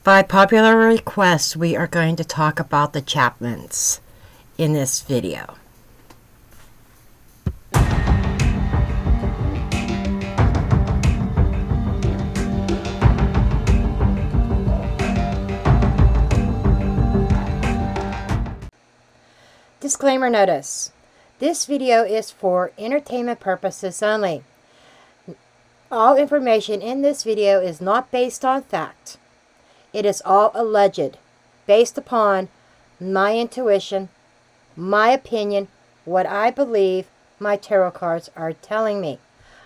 By popular request, we are going to talk about the Chapmans in this video. Disclaimer notice. This video is for entertainment purposes only. All information in this video is not based on fact. It is all alleged, based upon my intuition, my opinion, what I believe my tarot cards are telling me.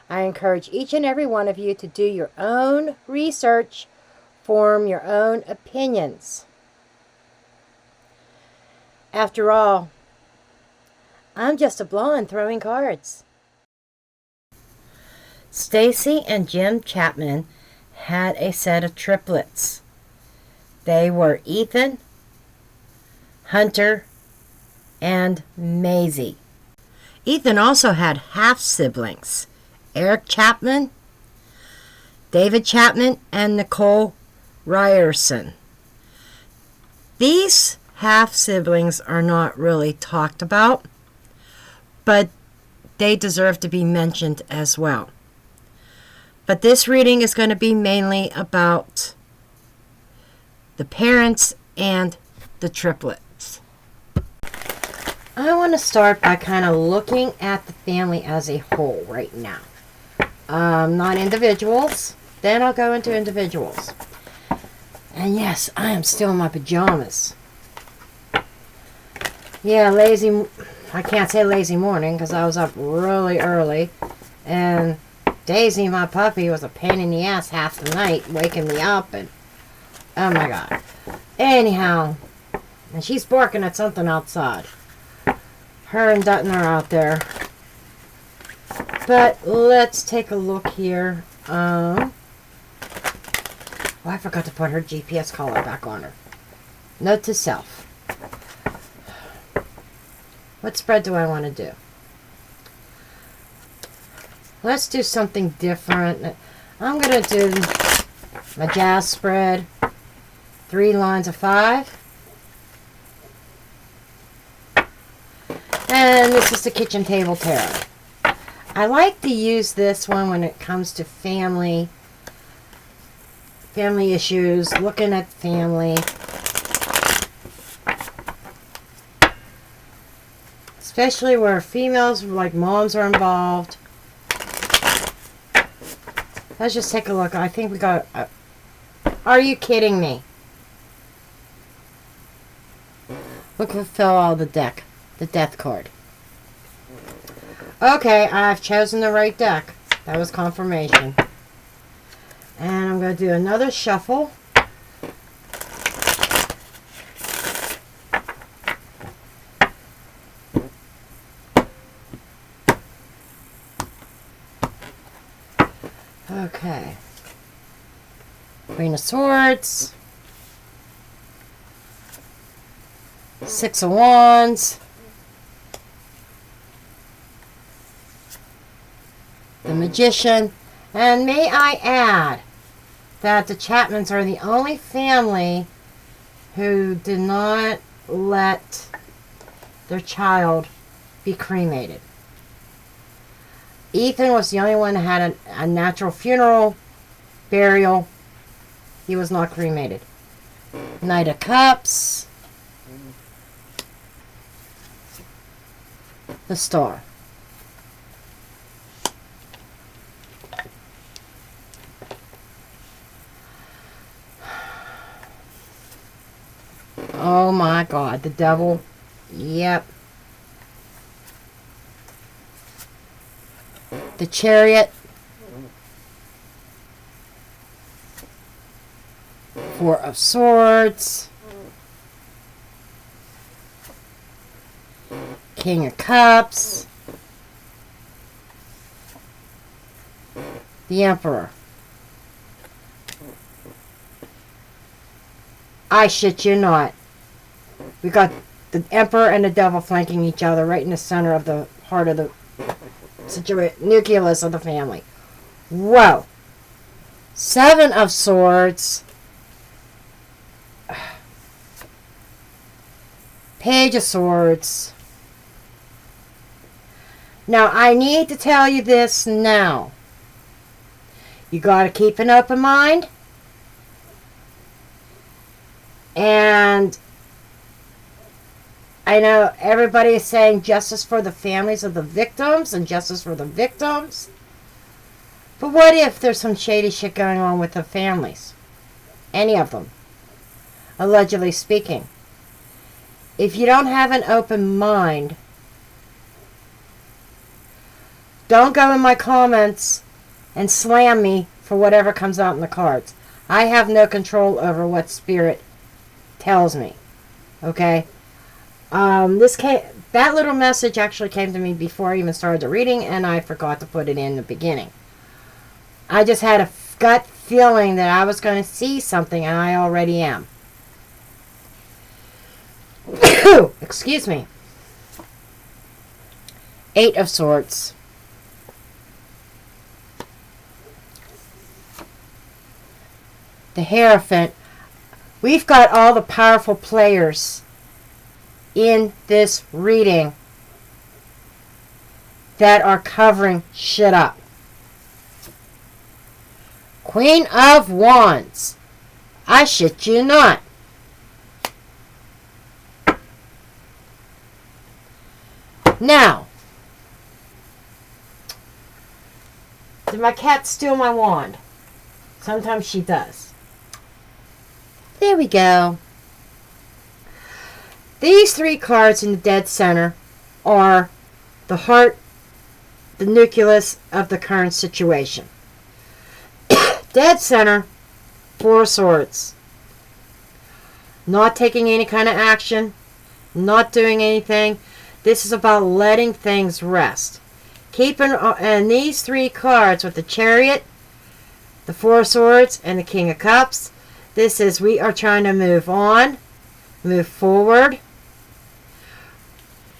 I encourage each and every one of you to do your own research, form your own opinions. After all, I'm just a blonde throwing cards. Stacy and Jim Chapman had a set of triplets. They were Ethan, Hunter, and Maisie. Ethan also had half-siblings, Eric Chapman, David Chapman, and Nicole Ryerson. These half-siblings are not really talked about, but they deserve to be mentioned as well. But this reading is going to be mainly about the parents and the triplets. I want to start by kind of looking at the family as a whole right now. Not individuals. Then I'll go into individuals. And yes, I am still in my pajamas. Yeah, I can't say lazy morning because I was up really early. And Daisy, my puppy, was a pain in the ass half the night, waking me up. And oh my God. Anyhow, and she's barking at something outside. Her and Dutton are out there. But let's take a look here. Oh, I forgot to put her GPS collar back on her. Note to self. What spread do I want to do? Let's do something different. I'm going to do a jazz spread. 3 lines of 5. And this is the kitchen table tarot. I like to use this one when it comes to family issues, looking at family. Especially where females, like moms, are involved. Let's just take a look. I think we got... are you kidding me? Look who fell out of the deck. The death card. Okay, I've chosen the right deck. That was confirmation. And I'm going to do another shuffle. Okay. Queen of Swords. 6 of Wands. The Magician. And may I add that the Chapmans are the only family who did not let their child be cremated. Ethan was the only one that had a natural funeral, burial. He was not cremated. Knight of Cups. The Star. Oh my God, the Devil. Yep. The Chariot. 4 of Swords. King of Cups. The Emperor. I shit you not. We got the Emperor and the Devil flanking each other right in the center of the heart of the nucleus of the family. Whoa. 7 of Swords. Page of Swords. Now, I need to tell you this now. You got to keep an open mind. And I know everybody is saying justice for the families of the victims and justice for the victims. But what if there's some shady shit going on with the families? Any of them. Allegedly speaking. If you don't have an open mind, don't go in my comments and slam me for whatever comes out in the cards. I have no control over what spirit tells me. Okay? That little message actually came to me before I even started the reading, and I forgot to put it in the beginning. I just had a gut feeling that I was going to see something, and I already am. Excuse me. 8 of Swords. The Hierophant. We've got all the powerful players in this reading that are covering shit up. Queen of Wands. I shit you not. Now, did my cat steal my wand? Sometimes she does. There we go. These 3 cards in the dead center are the heart, the nucleus of the current situation. Dead center, 4 of Swords. Not taking any kind of action, not doing anything. This is about letting things rest. And these 3 cards with the Chariot, the 4 of Swords, and the King of Cups, this is we are trying to move on, move forward.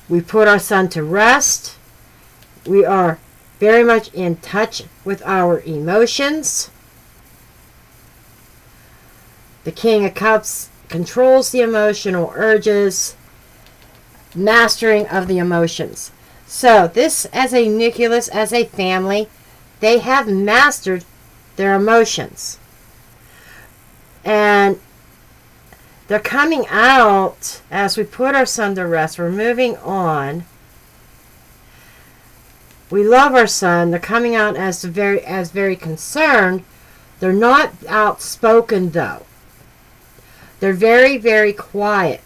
We put our son to rest. We are very much in touch with our emotions. The King of Cups controls the emotional urges, mastering of the emotions. So this, as a nucleus, as a family, they have mastered their emotions. And they're coming out as we put our son to rest. We're moving on. We love our son. They're coming out as very concerned. They're not outspoken though. They're very, very quiet.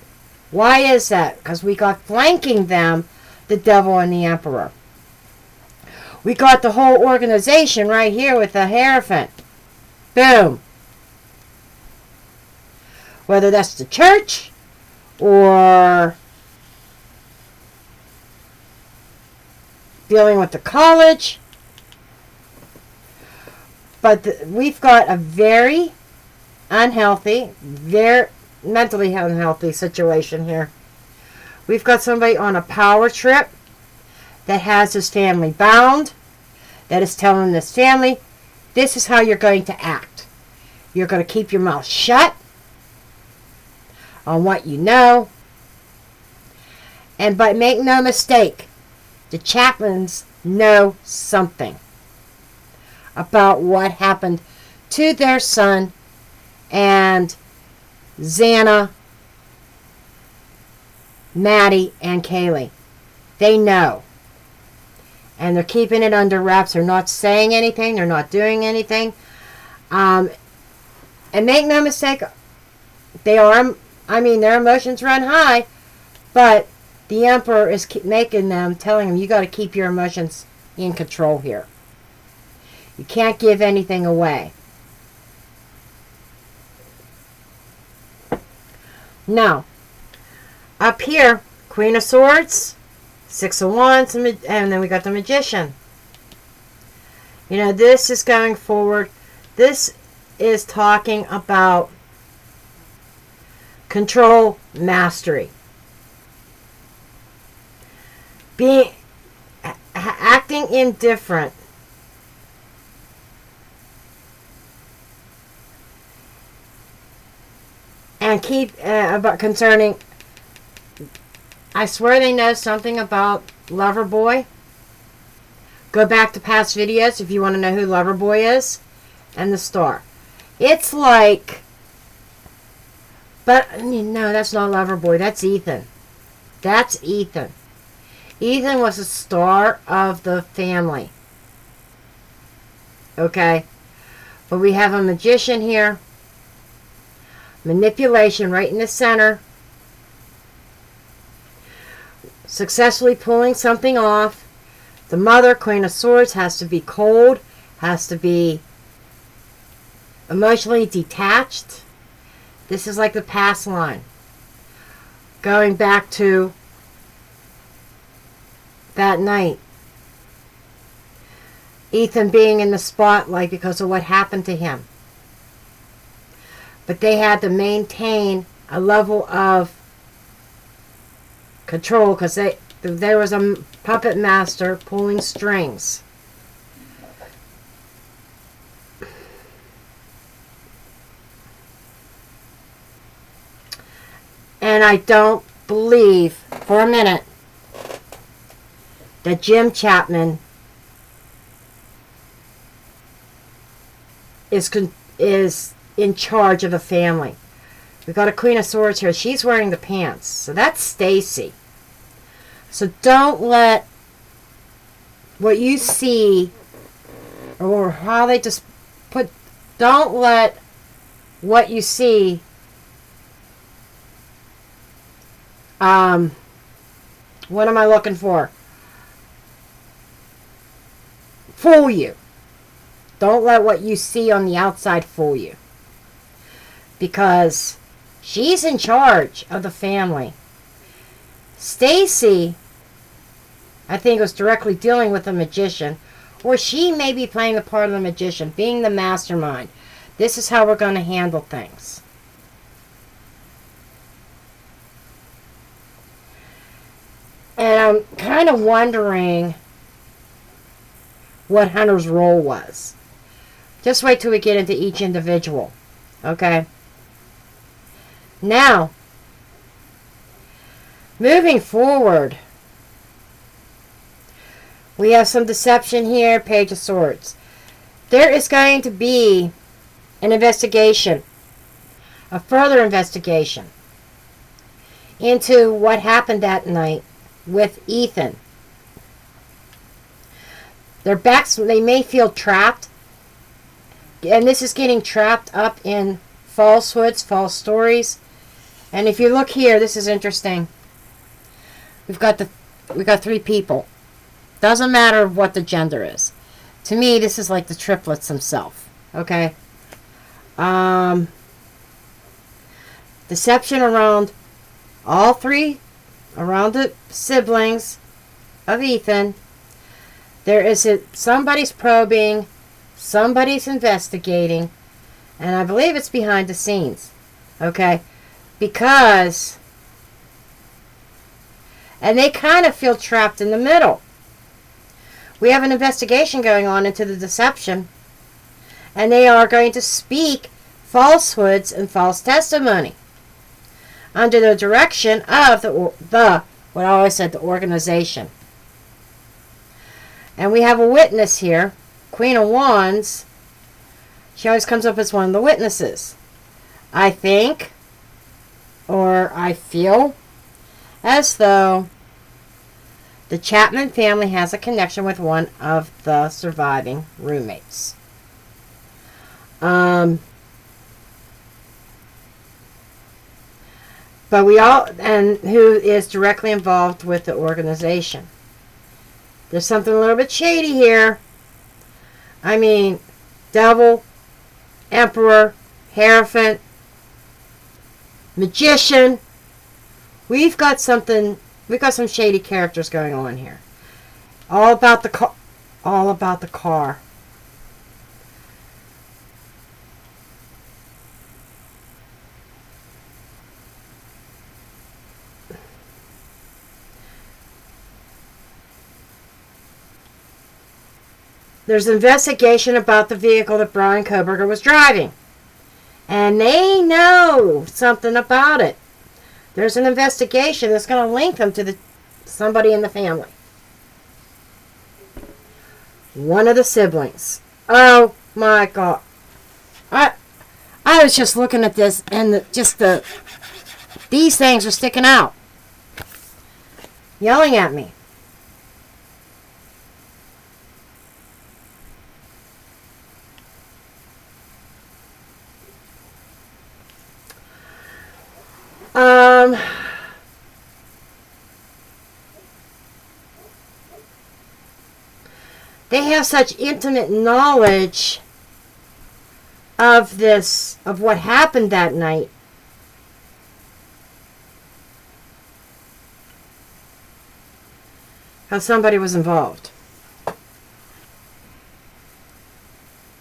Why is that? Because we got flanking them, the Devil and the Emperor. We got the whole organization right here with the Hierophant. Boom. Whether that's the church or dealing with the college. But we've got a very unhealthy, very mentally unhealthy situation here. We've got somebody on a power trip that has his family bound, that is telling this family, this is how you're going to act. You're going to keep your mouth shut on what you know. But make no mistake, the Chapins know something about what happened to their son and Xana, Maddie, and Kaylee. They know. And they're keeping it under wraps. They're not saying anything. They're not doing anything. And make no mistake, their emotions run high, but the Emperor is telling them, you got to keep your emotions in control here. You can't give anything away. Now, up here, Queen of Swords, 6 of Wands, and then we got the Magician. You know, this is going forward. This is talking about control, mastery. Acting indifferent. And keep about concerning I swear they know something about Loverboy. Go back to past videos if you want to know who Loverboy is. And the star. It's like... But, no, that's not Loverboy. That's Ethan. That's Ethan. Ethan was the star of the family. Okay? But we have a magician here. Manipulation right in the center. Successfully pulling something off. The mother, Queen of Swords, has to be cold. Has to be emotionally detached. This is like the past line. Going back to that night. Ethan being in the spotlight because of what happened to him. But they had to maintain a level of control because there was a puppet master pulling strings. And I don't believe for a minute that Jim Chapman is in charge of the family. We've got a Queen of Swords here. She's wearing the pants. So that's Stacy. So don't let what you see or how they just put... Don't let what you see... what am I looking for? Fool you. Don't let what you see on the outside fool you. Because she's in charge of the family. Stacy, I think, was directly dealing with the magician. Or she may be playing the part of the magician, being the mastermind. This is how we're going to handle things. And I'm kind of wondering what Hunter's role was. Just wait till we get into each individual. Okay? Now, moving forward, we have some deception here, Page of Swords. There is going to be an investigation, a further investigation, into what happened that night with Ethan. Their backs, they may feel trapped. And this is getting trapped up in falsehoods, false stories. And if you look here, this is interesting. We've got three people. Doesn't matter what the gender is. To me, this is like the triplets themselves. Okay? Deception around all three, around the siblings of Ethan. There is somebody's probing, somebody's investigating, and I believe it's behind the scenes. Okay? Because, and they kind of feel trapped in the middle. We have an investigation going on into the deception, and they are going to speak falsehoods and false testimony under the direction of what I always said, the organization. And we have a witness here, Queen of Wands. She always comes up as one of the witnesses. I think, or I feel, as though the Chapman family has a connection with one of the surviving roommates. But and who is directly involved with the organization. There's something a little bit shady here. I mean, Devil, Emperor, Hierophant, Magician. We've got some shady characters going on here. All about the car. There's an investigation about the vehicle that Brian Koberger was driving. And they know something about it. There's an investigation that's going to link them to somebody in the family. One of the siblings. Oh my God. I was just looking at this and these things are sticking out. Yelling at me. They have such intimate knowledge of this, of what happened that night. How somebody was involved.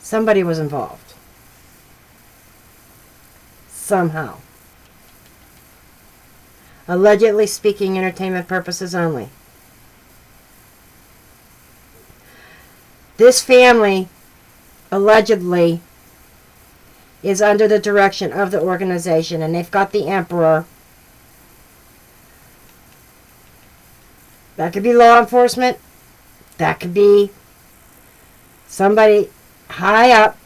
Somebody was involved. Somehow. Allegedly speaking, entertainment purposes only. This family, allegedly, is under the direction of the organization, and they've got the emperor. That could be law enforcement. That could be somebody high up.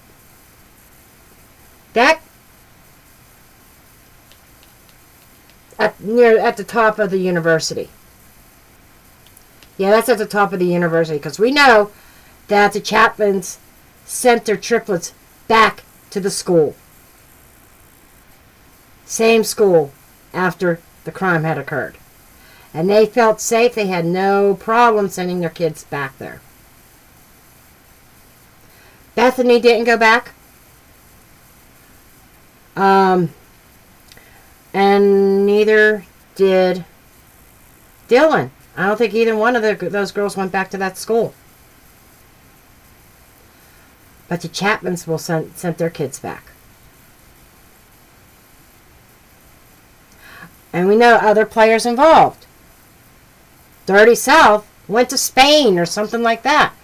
That at the top of the university. Yeah, that's at the top of the university, because we know that the Chapins sent their triplets back to the school. Same school after the crime had occurred. And they felt safe. They had no problem sending their kids back there. Bethany didn't go back. And neither did Dylan. I don't think either one of those girls went back to that school. But the Chapmans will sent their kids back. And we know other players involved. Dirty South went to Spain or something like that.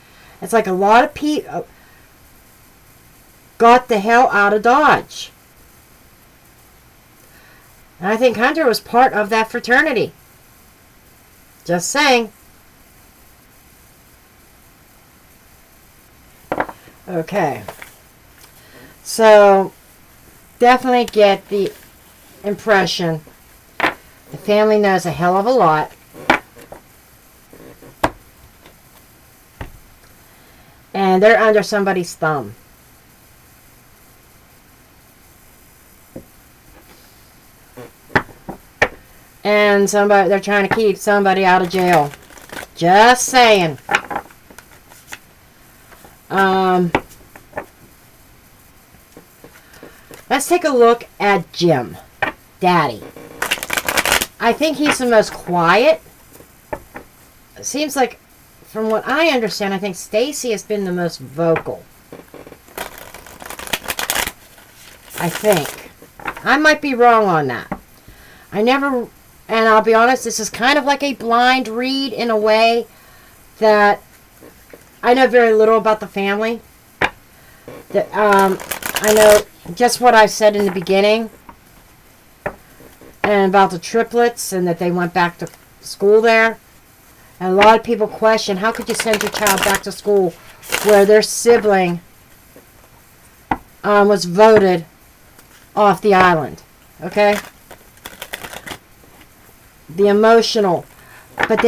It's like a lot of people got the hell out of Dodge. And I think Hunter was part of that fraternity. Just saying. Okay. So, definitely get the impression the family knows a hell of a lot. And they're under somebody's thumb. And they're trying to keep somebody out of jail. Just saying. Let's take a look at Jim, Daddy. I think he's the most quiet. It seems like, from what I understand, I think Stacy has been the most vocal. I think. I might be wrong on that. And I'll be honest, this is kind of like a blind read in a way that I know very little about the family. I know just what I said in the beginning. And about the triplets and that they went back to school there. And a lot of people question, how could you send your child back to school where their sibling was voted off the island? Okay? The emotional. But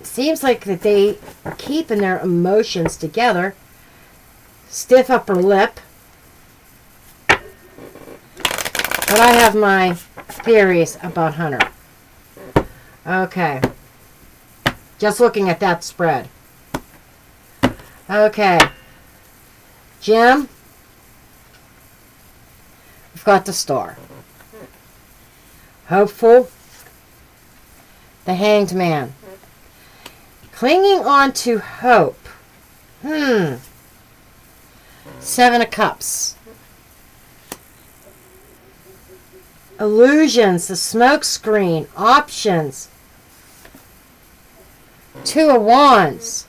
seems like that they are keeping their emotions together. Stiff upper lip. But I have my theories about Hunter. Okay. Just looking at that spread. Okay. Jim. We've got the Star. Hopeful. The Hanged Man. Clinging on to hope. Seven of Cups. Illusions, the smoke screen, options. Two of Wands.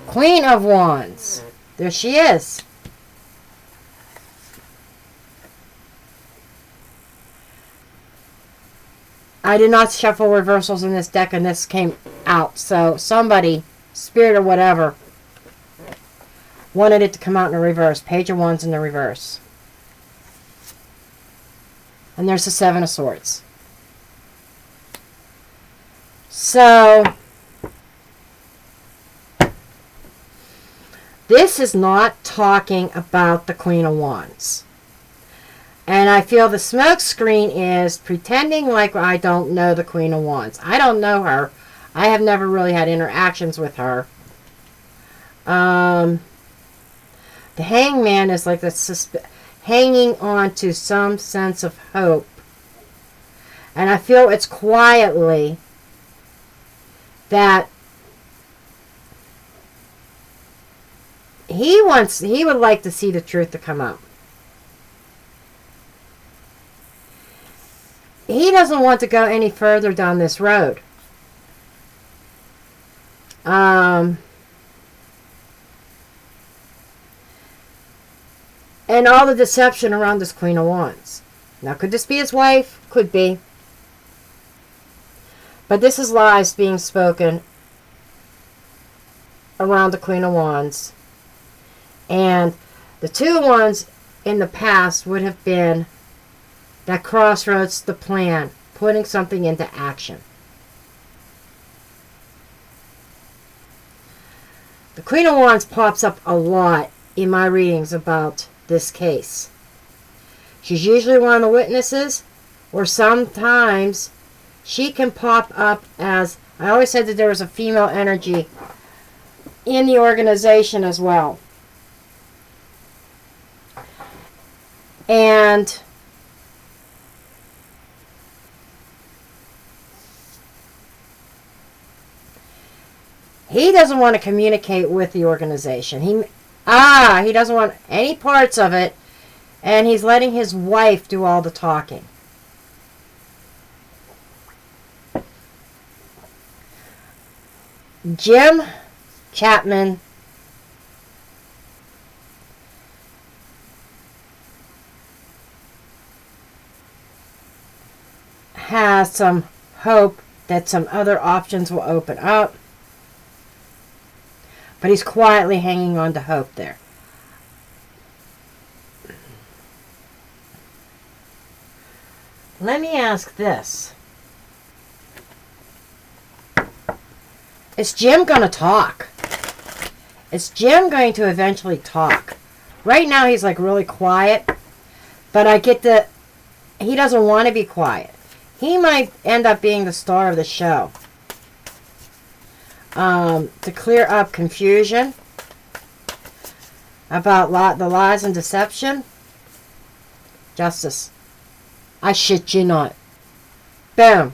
Queen of Wands. There she is. I did not shuffle reversals in this deck, and this came out. So somebody, spirit or whatever, wanted it to come out in the reverse. Page of Wands in the reverse. And there's the Seven of Swords. So this is not talking about the Queen of Wands. And I feel the smoke screen is pretending like I don't know the Queen of Wands. I don't know her. I have never really had interactions with her. The Hangman is like hanging on to some sense of hope. And I feel it's quietly that he would like to see the truth to come out. He doesn't want to go any further down this road. And all the deception around this Queen of Wands. Now, could this be his wife? Could be. But this is lies being spoken around the Queen of Wands. And the Two of Wands in the past would have been that crossroads, the plan, putting something into action. The Queen of Wands pops up a lot in my readings about this case. She's usually one of the witnesses, or sometimes she can pop up as, I always said that there was a female energy in the organization as well. And he doesn't want to communicate with the organization. He doesn't want any parts of it, and he's letting his wife do all the talking. Jim Chapman has some hope that some other options will open up. But he's quietly hanging on to hope there. Let me ask this. Is Jim going to talk? Is Jim going to eventually talk? Right now he's like really quiet. But I get that he doesn't want to be quiet. He might end up being the star of the show. To clear up confusion about the lies and deception. Justice. I shit you not. Boom.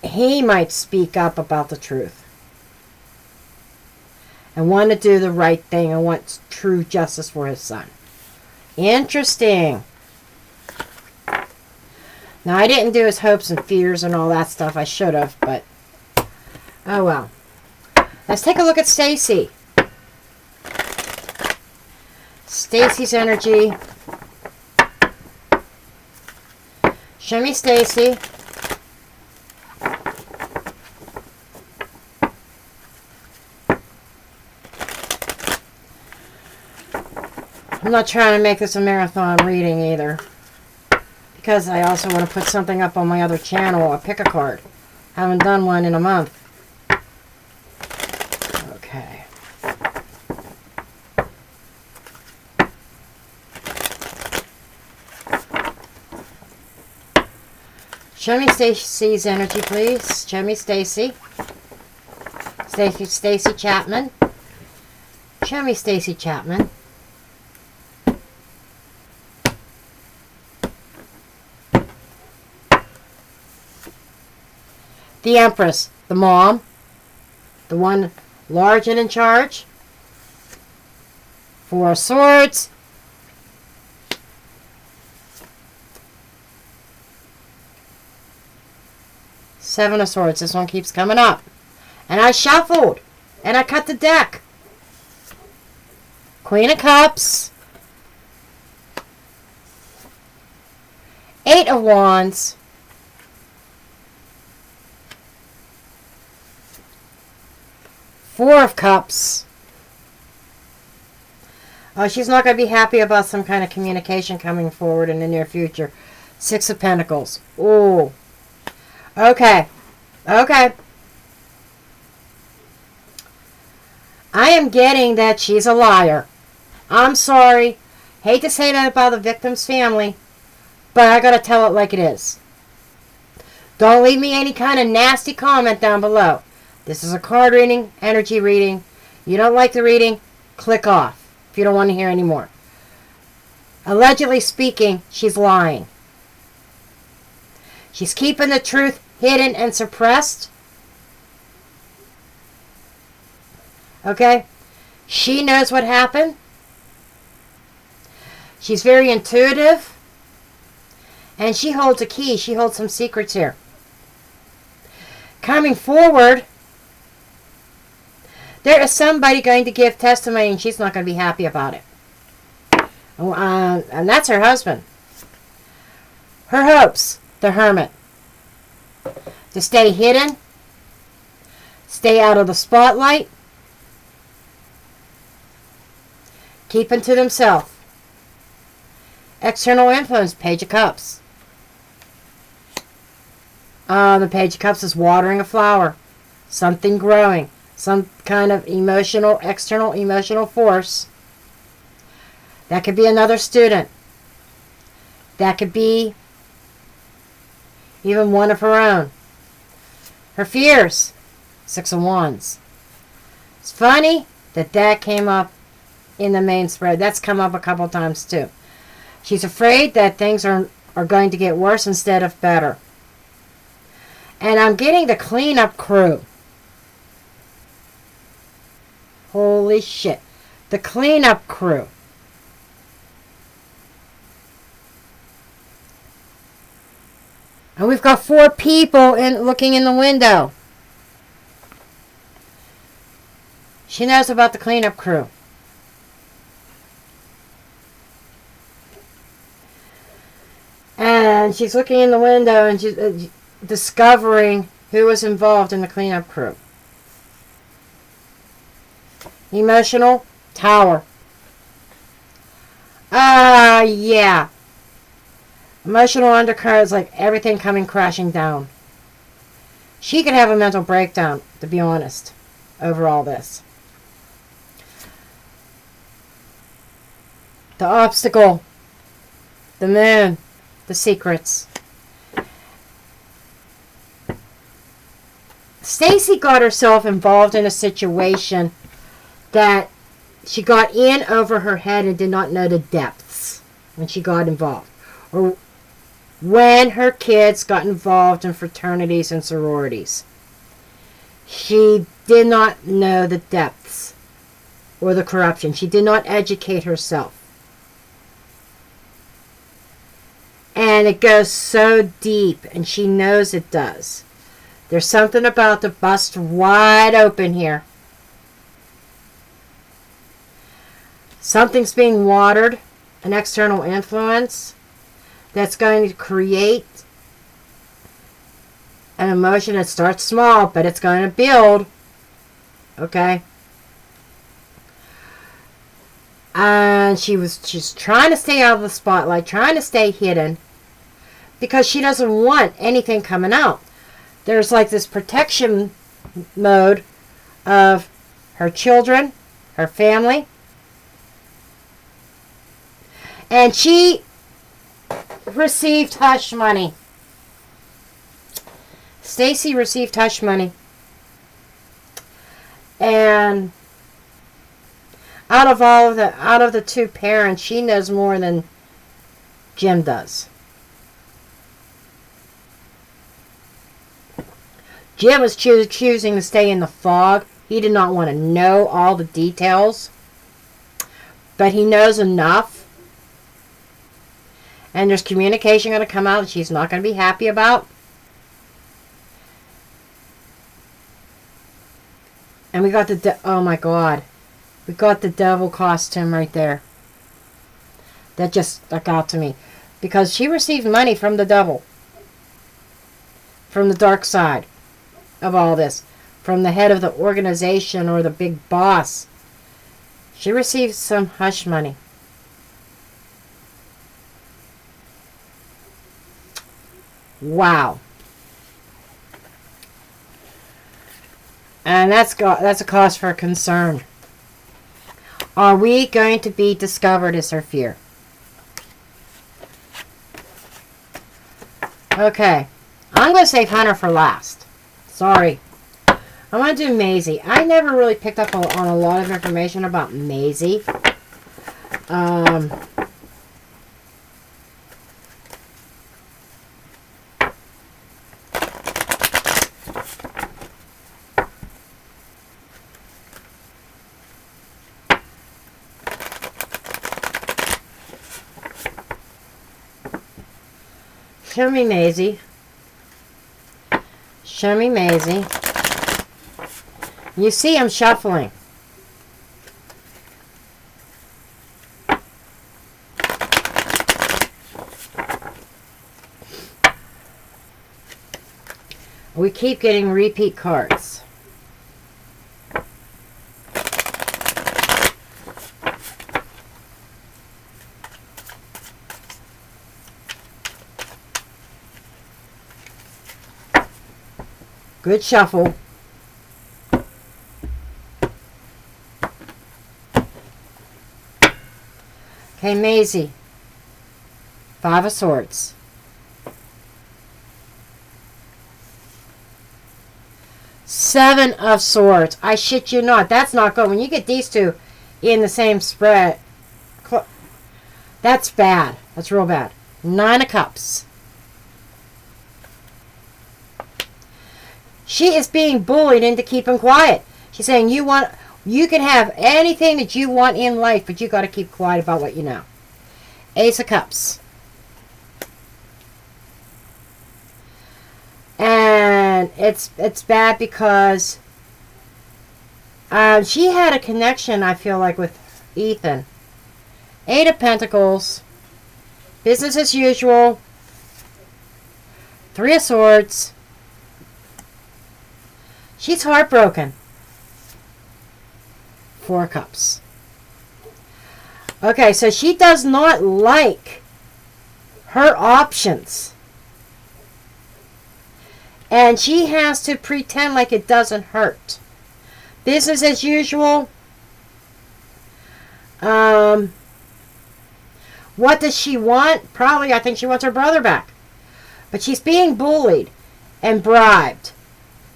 He might speak up about the truth and want to do the right thing and want true justice for his son. Interesting. Now, I didn't do his hopes and fears and all that stuff. I should have, but oh well. Let's take a look at Stacy. Stacy's energy. Show me Stacy. I'm not trying to make this a marathon reading either, because I also want to put something up on my other channel, a pick a card. Haven't done one in a month. Okay. Show me Stacy's energy, please. Show me Stacy. Stacy Chapman. Show me Stacy Chapman. The Empress, the mom, the one large and in charge. Four of Swords. Seven of Swords. This one keeps coming up. And I shuffled. And I cut the deck. Queen of Cups. Eight of Wands. Four of Cups. Oh, she's not going to be happy about some kind of communication coming forward in the near future. Six of Pentacles. Ooh. Okay. Okay. I am getting that she's a liar. I'm sorry. Hate to say that about the victim's family, but I got to tell it like it is. Don't leave me any kind of nasty comment down below. This is a card reading, energy reading. You don't like the reading, click off if you don't want to hear any more. Allegedly speaking, she's lying. She's keeping the truth hidden and suppressed. Okay? She knows what happened. She's very intuitive. And she holds a key. She holds some secrets here. Coming forward, there is somebody going to give testimony and she's not going to be happy about it. And that's her husband. Her hopes, the Hermit. To stay hidden. Stay out of the spotlight. Keeping to themselves. External influence, Page of Cups. The Page of Cups is watering a flower. Something growing. Some kind of emotional, external emotional force. That could be another student. That could be even one of her own. Her fears. Six of Wands. It's funny that came up in the main spread. That's come up a couple times too. She's afraid that things are going to get worse instead of better. And I'm getting the cleanup crew. Holy shit. The cleanup crew. And we've got 4 people looking in the window. She knows about the cleanup crew. And she's looking in the window and she's discovering who was involved in the cleanup crew. Emotional Tower. Yeah. Emotional undercurrents, like everything coming crashing down. She could have a mental breakdown, to be honest, over all this. The obstacle. The moon. The secrets. Stacy got herself involved in a situation that she got in over her head and did not know the depths when she got involved. Or when her kids got involved in fraternities and sororities. She did not know the depths or the corruption. She did not educate herself. And it goes so deep, and she knows it does. There's something about the bust wide open here. Something's being watered, an external influence that's going to create an emotion that starts small, but it's going to build. Okay? And she's trying to stay out of the spotlight, trying to stay hidden, because she doesn't want anything coming out. There's like this protection mode of her children, her family. And she received hush money. Stacy received hush money. And out of the 2 parents, she knows more than Jim does. Jim was choosing to stay in the fog. He did not want to know all the details. But he knows enough. And there's communication going to come out that she's not going to be happy about. And we got oh my God. We got the devil costume right there. That just stuck out to me. because she received money from the devil, from the dark side of all this, from the head of the organization or the big boss. She received some hush money. Wow. And that's a cause for concern. Are we going to be discovered, is her fear. Okay. I'm going to save Hunter for last. Sorry. I want to do Maisie. I never really picked up on a lot of information about Maisie. Show me Maisie. Show me Maisie. You see I'm shuffling. We keep getting repeat cards. Good shuffle. Okay, Maisie. 5 of Swords. Seven of Swords. I shit you not. That's not good. When you get these two in the same spread, that's bad. That's real bad. 9 of Cups. She is being bullied into keeping quiet. She's saying you can have anything that you want in life, but you got to keep quiet about what you know. Ace of Cups. And it's bad because she had a connection, I feel like, with Ethan. 8 of Pentacles. Business as usual. 3 of Swords. She's heartbroken. 4 Cups. Okay, so she does not like her options. And she has to pretend like it doesn't hurt. Business as usual. What does she want? Probably, I think she wants her brother back. But she's being bullied and bribed.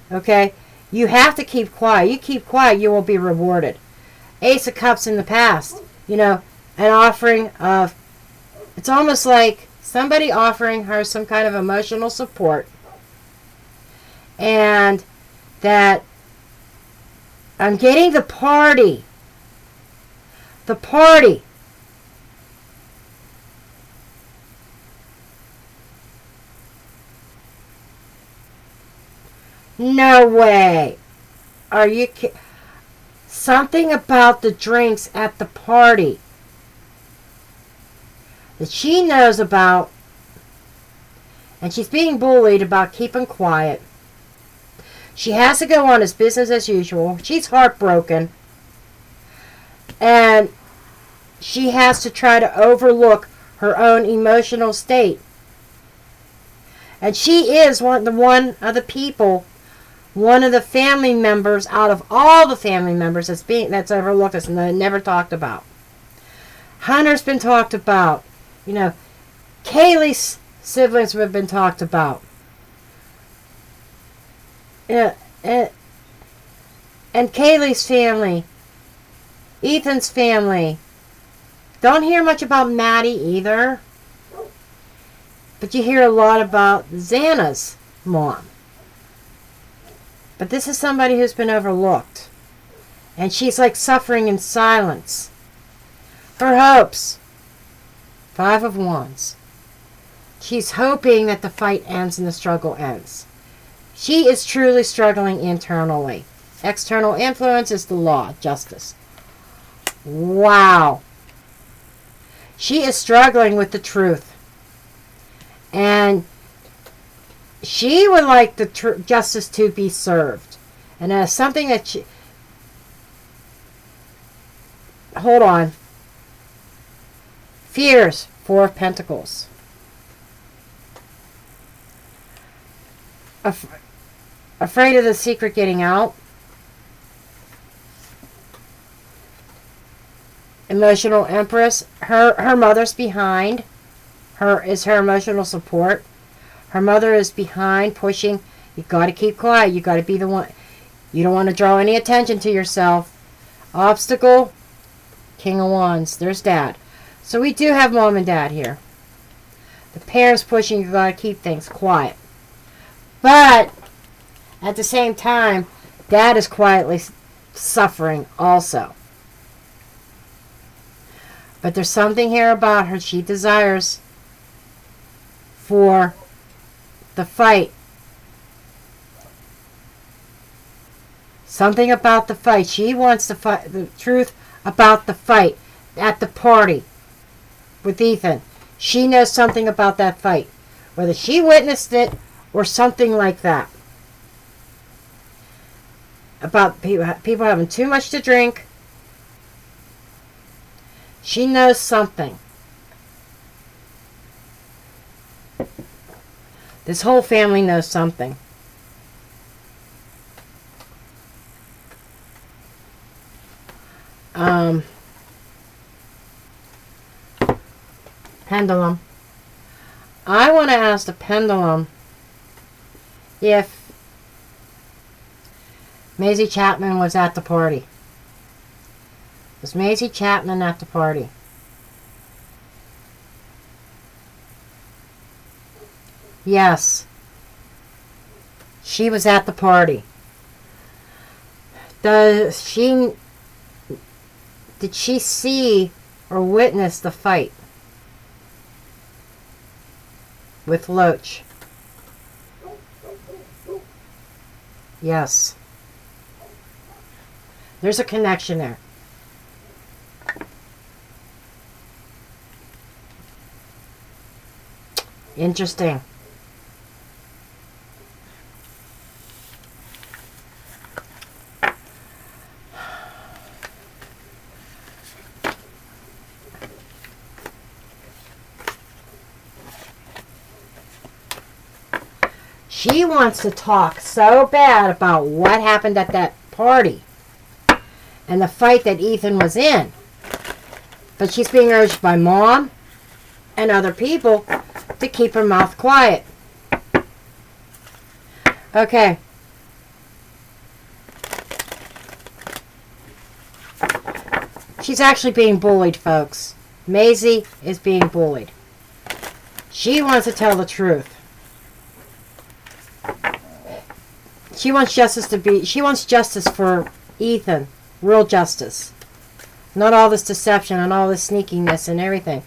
Okay? You have to keep quiet. You keep quiet, you will be rewarded. Ace of Cups in the past. You know, an offering of... It's almost like somebody offering her some kind of emotional support. And that... I'm getting the party. The party. No way. Are you kidding? Something about the drinks at the party that she knows about, and she's being bullied about keeping quiet. She has to go on as business as usual. She's heartbroken. And she has to try to overlook her own emotional state. And she is one of the people, one of the family members out of all the family members that's overlooked us and never talked about. Hunter's been talked about. You know, Kaylee's siblings have been talked about. And Kaylee's family, Ethan's family. Don't hear much about Maddie either. But you hear a lot about Xana's mom. But this is somebody who's been overlooked. And she's like suffering in silence. Her hopes. 5 of Wands. She's hoping that the fight ends and the struggle ends. She is truly struggling internally. External influence is the law, justice. Wow. She is struggling with the truth. And she would like the justice to be served. And that's something that she... Hold on. Fears, Four of Pentacles. Afraid of the secret getting out. Emotional Empress. Her mother's behind. Her emotional support. Her mother is behind, pushing. You got to keep quiet. You got to be the one. You don't want to draw any attention to yourself. Obstacle. King of Wands. There's Dad. So we do have Mom and Dad here. The parents pushing. You got to keep things quiet. But at the same time, Dad is quietly suffering also. But there's something here about her she desires for the fight. Something about the fight. She wants to fight the truth about the fight at the party with Ethan. She knows something about that fight. Whether she witnessed it or something like that. About people having too much to drink. She knows something. This whole family knows something. Pendulum. I want to ask the pendulum if Maisie Chapman was at the party. Was Maisie Chapman at the party? Yes. She was at the party. Did she see or witness the fight with Loach? Yes. There's a connection there. Interesting. She wants to talk so bad about what happened at that party and the fight that Ethan was in. But she's being urged by Mom and other people to keep her mouth quiet. Okay. She's actually being bullied, folks. Maisie is being bullied. She wants to tell the truth. She wants justice for Ethan. Real justice. Not all this deception and all this sneakiness and everything.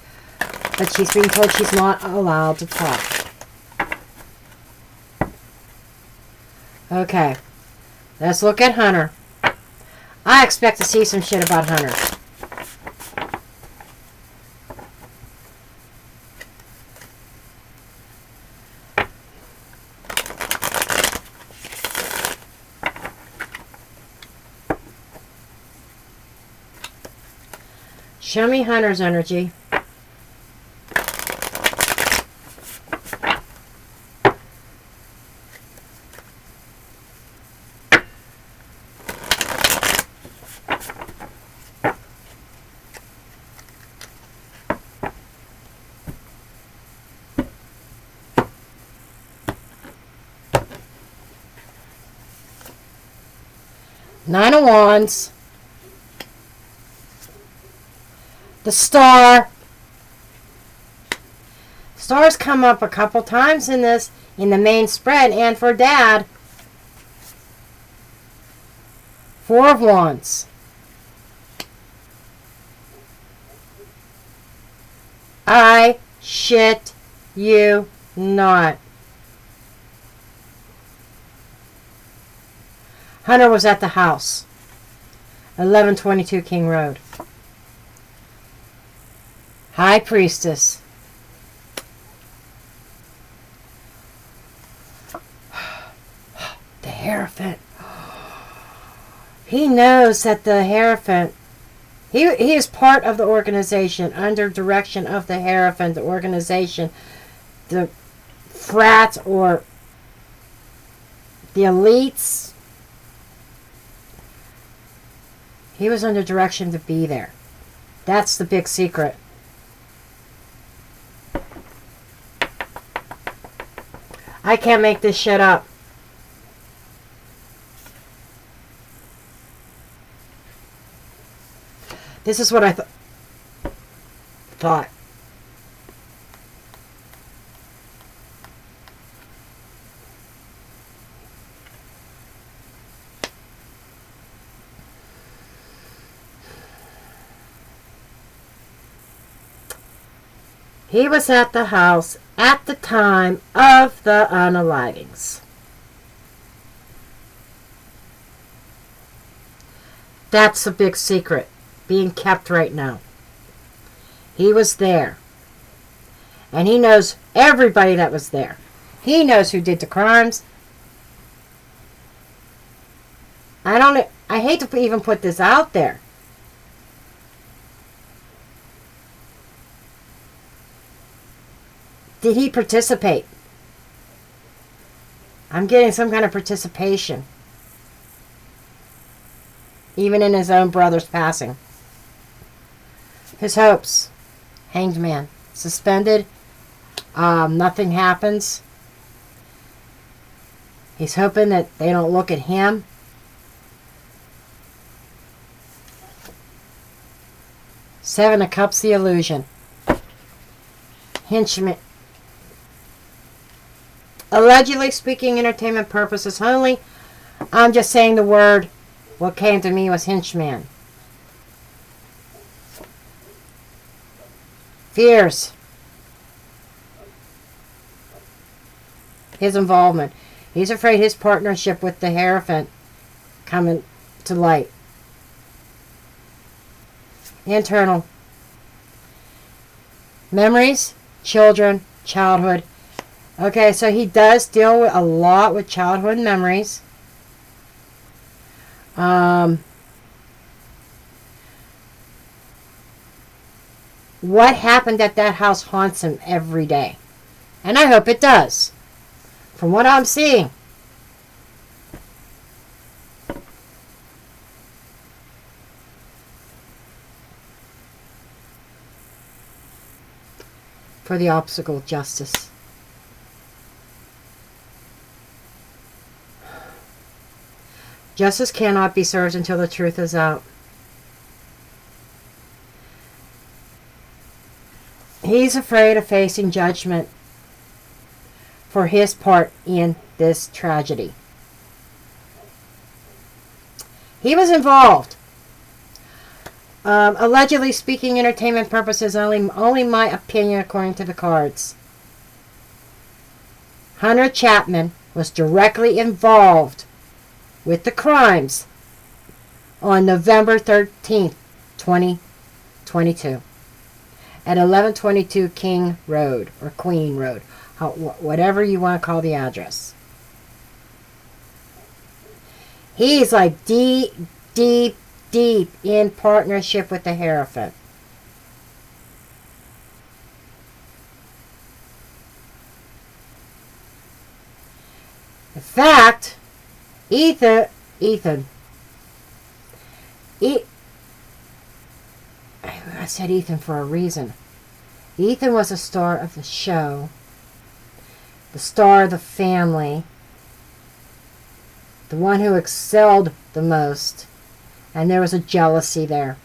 But she's being told she's not allowed to talk. Okay. Let's look at Hunter. I expect to see some shit about Hunter. Show me Hunter's energy. Nine of Wands. The Star. Stars come up a couple times in this, in the main spread, and for Dad. Four of Wands. I shit you not. Hunter was at the house. 1122 King Road. High Priestess. Hierophant. He knows that the Hierophant, he is part of the organization, under direction of the Hierophant, the organization, the frats or the elites. He was under direction to be there. That's the big secret. I can't make this shit up. This is what I thought. He was at the house at the time of the unalivings. That's a big secret being kept right now. He was there. And he knows everybody that was there. He knows who did the crimes. I hate to even put this out there. Did he participate? I'm getting some kind of participation. Even in his own brother's passing. His hopes. Hanged man. Suspended. Nothing happens. He's hoping that they don't look at him. Seven of Cups, the illusion. Henchman. Allegedly speaking, entertainment purposes only. I'm just saying the word. What came to me was henchman. Fears. His involvement. He's afraid his partnership with the Hierophant coming to light. Internal. Memories. Children. Childhood. Okay, so he does deal with a lot with childhood memories. What happened at that house haunts him every day. And I hope it does. From what I'm seeing. For the obstacle of justice. Justice cannot be served until the truth is out. He's afraid of facing judgment for his part in this tragedy. He was involved. Allegedly speaking, entertainment purposes only my opinion according to the cards. Hunter Chapman was directly involved with the crimes on November 13th, 2022 at 1122 King Road or Queen Road, whatever you want to call the address. He's like deep in partnership with the Hierophant. In fact, Ethan, I said Ethan for a reason. Ethan was a star of the show, the star of the family, the one who excelled the most, and there was a jealousy there.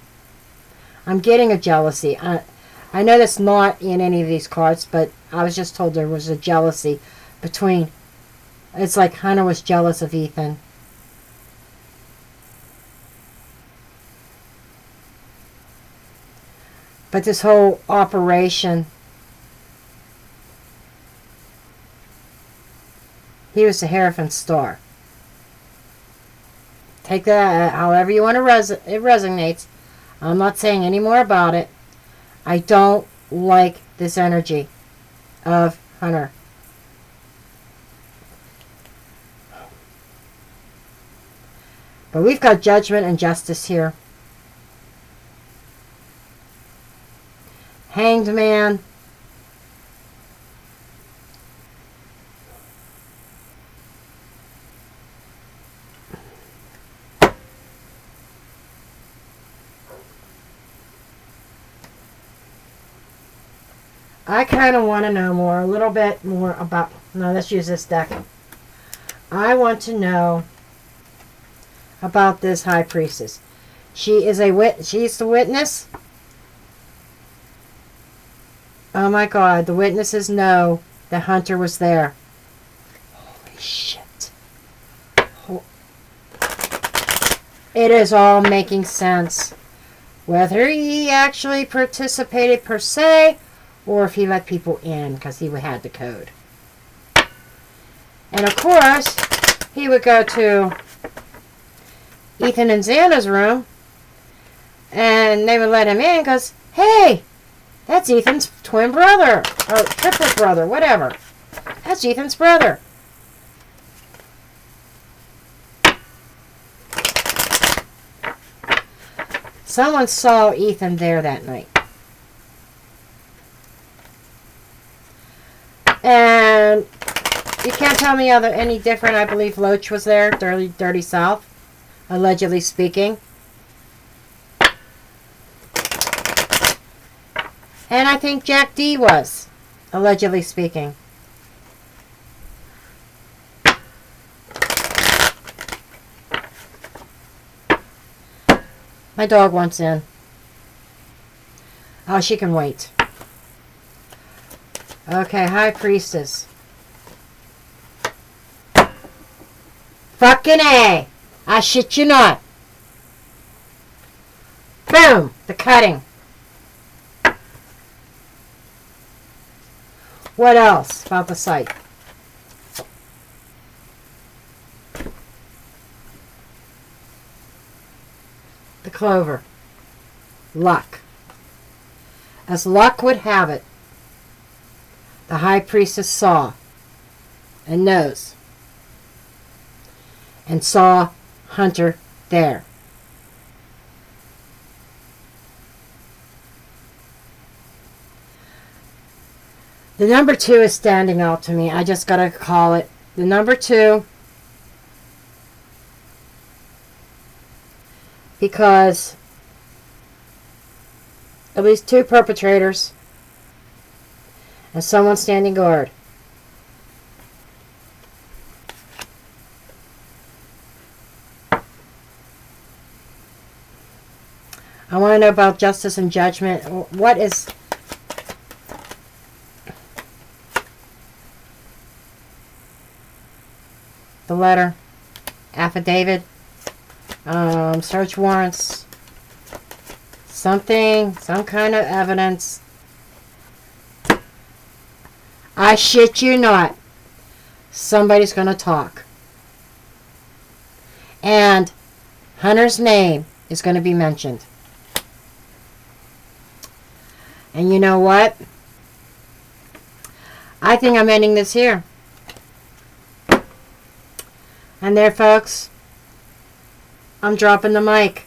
I'm getting a jealousy. I know that's not in any of these cards, but I was just told there was a jealousy between. It's like Hunter was jealous of Ethan. But this whole operation, he was the Hierophant star. Take that however you want to it resonates. I'm not saying any more about it. I don't like this energy of Hunter. But we've got judgment and justice here. Hanged man. I kind of want to know more, a little bit more about... No, let's use this deck. I want to know about this high priestess. She's the witness. Oh my God, the witnesses know that Hunter was there. Holy shit. It is all making sense. Whether he actually participated per se, or if he let people in because he had the code. And of course, he would go to Ethan and Xana's room, and they would let him in because, hey, that's Ethan's twin brother, or triplet brother, whatever. That's Ethan's brother. Someone saw Ethan there that night. And you can't tell me any different. I believe Loach was there, Dirty South, allegedly speaking. And I think Jack D was, allegedly speaking. My dog wants in. Oh, she can wait. Okay, High Priestess. Fucking A. I shit you not. Boom. The cutting. What else about the site? The clover. Luck. As luck would have it, the High Priestess saw and knows and saw Hunter there. The number 2 is standing out to me. I just gotta call it. The number 2, because at least 2 perpetrators and someone standing guard. I want to know about justice and judgment. What is... the letter, affidavit, search warrants, something, some kind of evidence. I shit you not. Somebody's going to talk. And Hunter's name is going to be mentioned. And you know what? I think I'm ending this here. And there, folks, I'm dropping the mic.